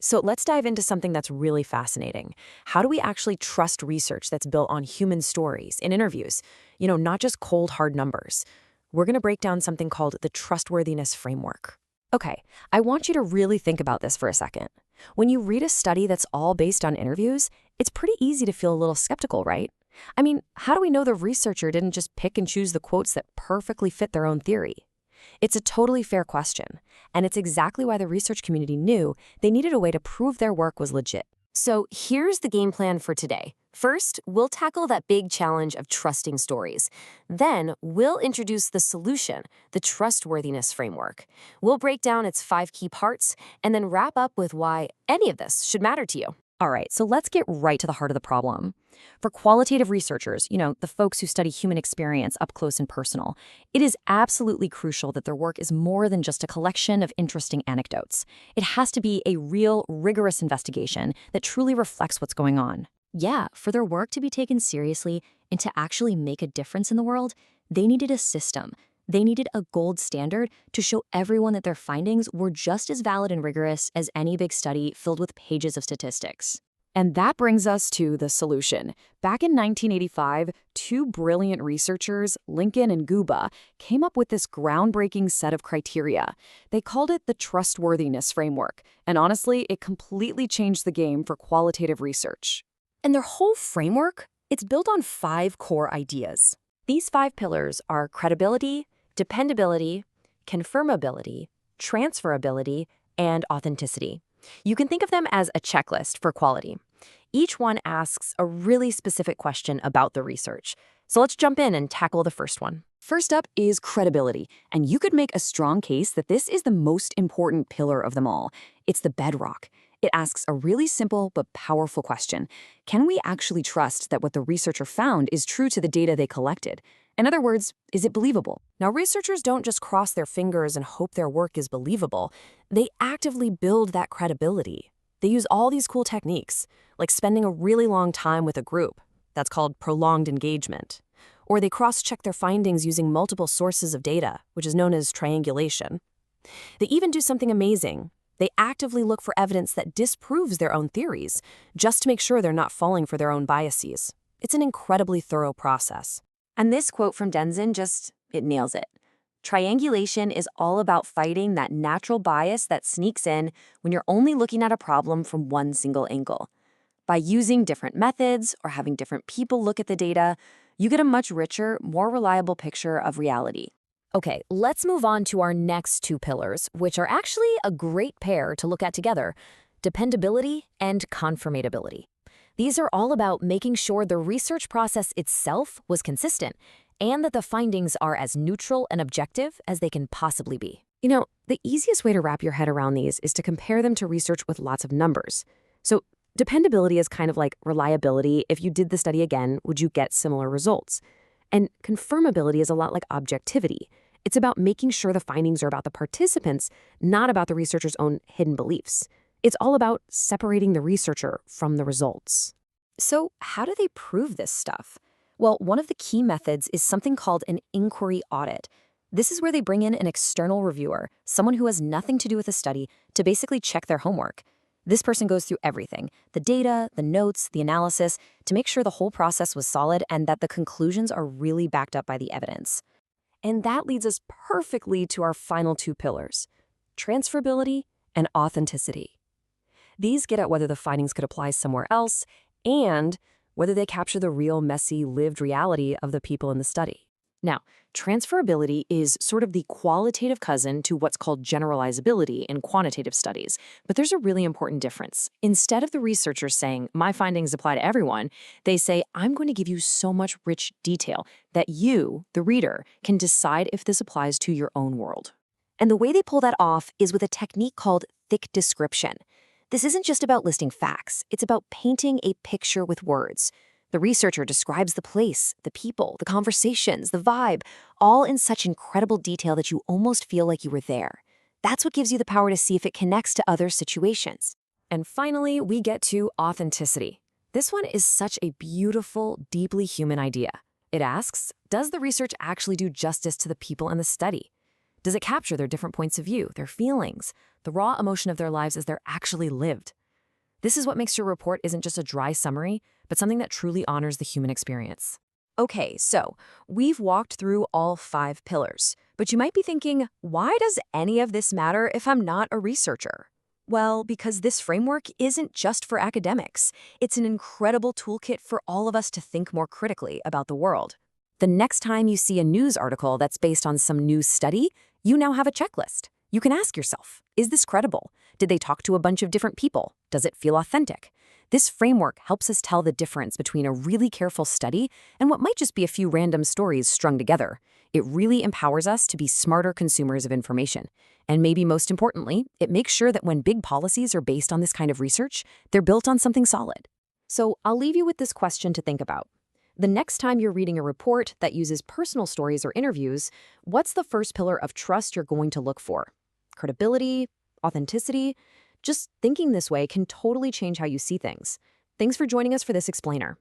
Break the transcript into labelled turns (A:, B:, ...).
A: So let's dive into something that's really fascinating. How do we actually trust research that's built on human stories in interviews? Not just cold, hard numbers. We're going to break down something called the trustworthiness framework.
B: Okay, I want you to really think about this for a second. When you read a study that's all based on interviews, it's pretty easy to feel a little skeptical, right? I mean, how do we know the researcher didn't just pick and choose the quotes that perfectly fit their own theory? It's a totally fair question, and it's exactly why the research community knew they needed a way to prove their work was legit.
C: So here's the game plan for today. First, we'll tackle that big challenge of trusting stories. Then, we'll introduce the solution, the trustworthiness framework. We'll break down its 5 key parts and then wrap up with why any of this should matter to you.
B: All right, so let's get right to the heart of the problem. For qualitative researchers, the folks who study human experience up close and personal, it is absolutely crucial that their work is more than just a collection of interesting anecdotes. It has to be a real, rigorous investigation that truly reflects what's going on.
D: Yeah, for their work to be taken seriously and to actually make a difference in the world, they needed a system. They needed a gold standard to show everyone that their findings were just as valid and rigorous as any big study filled with pages of statistics.
B: And that brings us to the solution. Back in 1985, 2 brilliant researchers, Lincoln and Guba, came up with this groundbreaking set of criteria. They called it the trustworthiness framework, and honestly, it completely changed the game for qualitative research.
D: And their whole framework, it's built on 5 core ideas.
C: These 5 pillars are credibility, dependability, confirmability, transferability, and authenticity. You can think of them as a checklist for quality. Each one asks a really specific question about the research. So let's jump in and tackle the first one.
B: First up is credibility, and you could make a strong case that this is the most important pillar of them all. It's the bedrock. It asks a really simple but powerful question. Can we actually trust that what the researcher found is true to the data they collected? In other words, is it believable?
A: Now, researchers don't just cross their fingers and hope their work is believable. They actively build that credibility. They use all these cool techniques, like spending a really long time with a group. That's called prolonged engagement. Or they cross-check their findings using multiple sources of data, which is known as triangulation. They even do something amazing. They actively look for evidence that disproves their own theories, just to make sure they're not falling for their own biases. It's an incredibly thorough process.
C: And this quote from Denzin it nails it. Triangulation is all about fighting that natural bias that sneaks in when you're only looking at a problem from one single angle. By using different methods or having different people look at the data, you get a much richer, more reliable picture of reality.
D: Okay, let's move on to our next 2 pillars, which are actually a great pair to look at together: dependability and confirmability. These are all about making sure the research process itself was consistent and that the findings are as neutral and objective as they can possibly be.
A: The easiest way to wrap your head around these is to compare them to research with lots of numbers. So dependability is kind of like reliability. If you did the study again, would you get similar results? And confirmability is a lot like objectivity. It's about making sure the findings are about the participants, not about the researcher's own hidden beliefs. It's all about separating the researcher from the results.
D: So how do they prove this stuff? Well, one of the key methods is something called an inquiry audit. This is where they bring in an external reviewer, someone who has nothing to do with the study, to basically check their homework. This person goes through everything: the data, the notes, the analysis, to make sure the whole process was solid and that the conclusions are really backed up by the evidence.
A: And that leads us perfectly to our final 2 pillars: transferability and authenticity. These get at whether the findings could apply somewhere else and whether they capture the real, messy, lived reality of the people in the study. Now, transferability is sort of the qualitative cousin to what's called generalizability in quantitative studies. But there's a really important difference. Instead of the researchers saying, my findings apply to everyone, they say, I'm going to give you so much rich detail that you, the reader, can decide if this applies to your own world.
C: And the way they pull that off is with a technique called thick description. This isn't just about listing facts. It's about painting a picture with words. The researcher describes the place, the people, the conversations, the vibe, all in such incredible detail that you almost feel like you were there. That's what gives you the power to see if it connects to other situations.
A: And finally, we get to authenticity. This one is such a beautiful, deeply human idea. It asks, does the research actually do justice to the people in the study?
B: Does it capture their different points of view, their feelings, the raw emotion of their lives as they're actually lived? This is what makes your report isn't just a dry summary, but something that truly honors the human experience.
D: Okay, so we've walked through all 5 pillars, but you might be thinking, why does any of this matter if I'm not a researcher? Well, because this framework isn't just for academics. It's an incredible toolkit for all of us to think more critically about the world. The next time you see a news article that's based on some new study, you now have a checklist. You can ask yourself, is this credible? Did they talk to a bunch of different people? Does it feel authentic? This framework helps us tell the difference between a really careful study and what might just be a few random stories strung together. It really empowers us to be smarter consumers of information. And maybe most importantly, it makes sure that when big policies are based on this kind of research, they're built on something solid. So I'll leave you with this question to think about. The next time you're reading a report that uses personal stories or interviews, what's the first pillar of trust you're going to look for? Credibility? Authenticity? Just thinking this way can totally change how you see things. Thanks for joining us for this explainer.